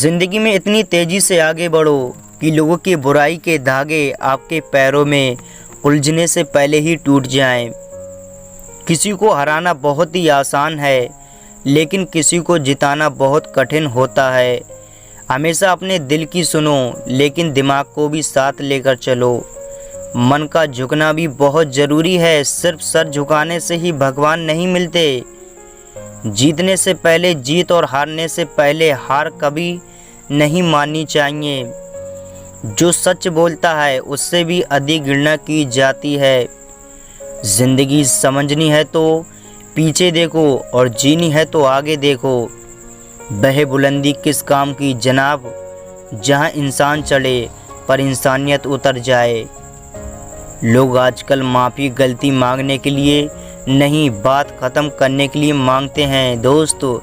ज़िंदगी में इतनी तेज़ी से आगे बढ़ो कि लोगों की बुराई के धागे आपके पैरों में उलझने से पहले ही टूट जाएं। किसी को हराना बहुत ही आसान है, लेकिन किसी को जिताना बहुत कठिन होता है। हमेशा अपने दिल की सुनो, लेकिन दिमाग को भी साथ लेकर चलो। मन का झुकना भी बहुत ज़रूरी है। सिर्फ सर झुकाने से ही भगवान नहीं मिलते। जीतने से पहले जीत और हारने से पहले हार कभी नहीं माननी चाहिए। जो सच बोलता है उससे भी अधिक घृणा की जाती है। ज़िंदगी समझनी है तो पीछे देखो और जीनी है तो आगे देखो। बहे बुलंदी किस काम की जनाब, जहां इंसान चढ़े पर इंसानियत उतर जाए। लोग आजकल माफ़ी गलती मांगने के लिए नहीं, बात ख़त्म करने के लिए मांगते हैं। दोस्तों,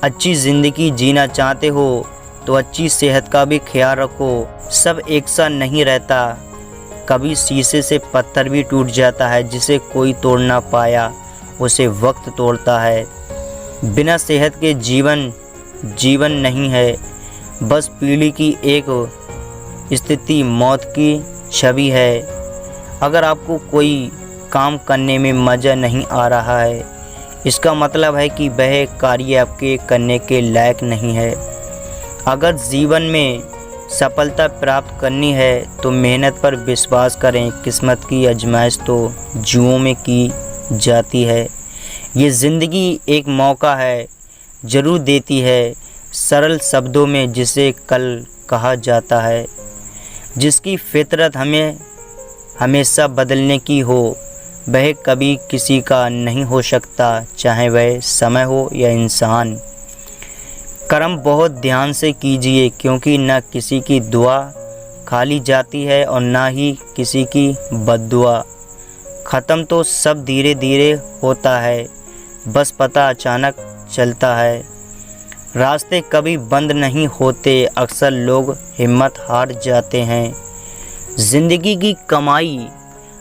अच्छी ज़िंदगी जीना चाहते हो तो अच्छी सेहत का भी ख्याल रखो। सब एक सा नहीं रहता। कभी शीशे से पत्थर भी टूट जाता है, जिसे कोई तोड़ ना पाया उसे वक्त तोड़ता है। बिना सेहत के जीवन नहीं है, बस पीढ़ी की एक स्थिति मौत की छवि है। अगर आपको कोई काम करने में मज़ा नहीं आ रहा है, इसका मतलब है कि वह कार्य आपके करने के लायक नहीं है। अगर जीवन में सफलता प्राप्त करनी है तो मेहनत पर विश्वास करें। किस्मत की आजमाइश तो जुओं में की जाती है। ये ज़िंदगी एक मौका है, ज़रूर देती है, सरल शब्दों में जिसे कल कहा जाता है। जिसकी फितरत हमें हमेशा बदलने की हो, वह कभी किसी का नहीं हो सकता, चाहे वह समय हो या इंसान। कर्म बहुत ध्यान से कीजिए, क्योंकि न किसी की दुआ खाली जाती है और ना ही किसी की बद्दुआ। ख़त्म तो सब धीरे धीरे होता है, बस पता अचानक चलता है। रास्ते कभी बंद नहीं होते, अक्सर लोग हिम्मत हार जाते हैं। ज़िंदगी की कमाई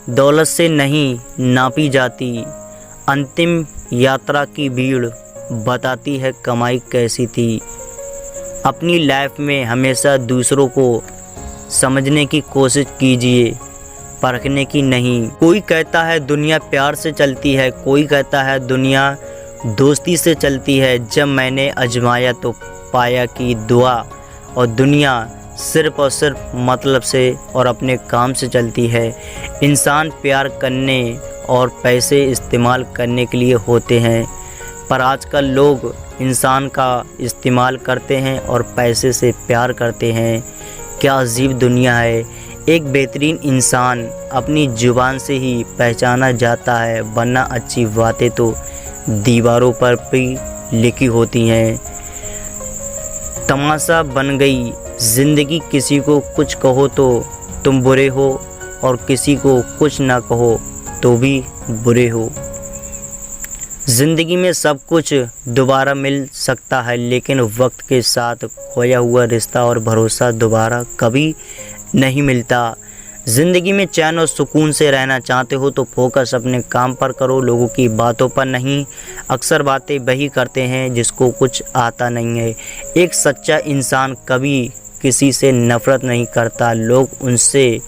दौलत से नहीं नापी जाती। अंतिम यात्रा की भीड़ बताती है कमाई कैसी थी। अपनी लाइफ में हमेशा दूसरों को समझने की कोशिश कीजिए, परखने की नहीं। कोई कहता है दुनिया प्यार से चलती है, कोई कहता है दुनिया दोस्ती से चलती है। जब मैंने आजमाया तो पाया कि दुआ और दुनिया सिर्फ़ और सिर्फ मतलब से और अपने काम से चलती है। इंसान प्यार करने और पैसे इस्तेमाल करने के लिए होते हैं, पर आजकल लोग इंसान का इस्तेमाल करते हैं और पैसे से प्यार करते हैं। क्या अजीब दुनिया है। एक बेहतरीन इंसान अपनी ज़ुबान से ही पहचाना जाता है, वरना अच्छी बातें तो दीवारों पर भी लिखी होती हैं। तमाशा बन गई ज़िंदगी, किसी को कुछ कहो तो तुम बुरे हो और किसी को कुछ ना कहो तो भी बुरे हो। ज़िंदगी में सब कुछ दोबारा मिल सकता है, लेकिन वक्त के साथ खोया हुआ रिश्ता और भरोसा दोबारा कभी नहीं मिलता। ज़िंदगी में चैन और सुकून से रहना चाहते हो तो फोकस अपने काम पर करो, लोगों की बातों पर नहीं। अक्सर बातें वही करते हैं जिसको कुछ आता नहीं है। एक सच्चा इंसान कभी किसी से नफ़रत नहीं करता, लोग उनसे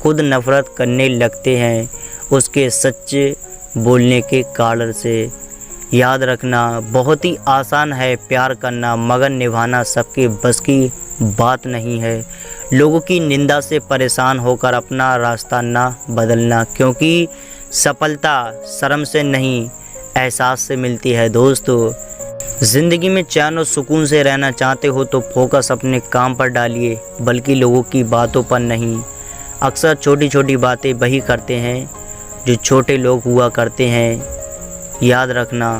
खुद नफ़रत करने लगते हैं उसके सच्चे बोलने के कारण से। याद रखना, बहुत ही आसान है प्यार करना, मगर निभाना सबके बस की बात नहीं है। लोगों की निंदा से परेशान होकर अपना रास्ता ना बदलना, क्योंकि सफलता शर्म से नहीं एहसास से मिलती है। दोस्तों, ज़िंदगी में चैन और सुकून से रहना चाहते हो तो फोकस अपने काम पर डालिए, बल्कि लोगों की बातों पर नहीं। अक्सर छोटी छोटी बातें वही करते हैं जो छोटे लोग हुआ करते हैं। याद रखना,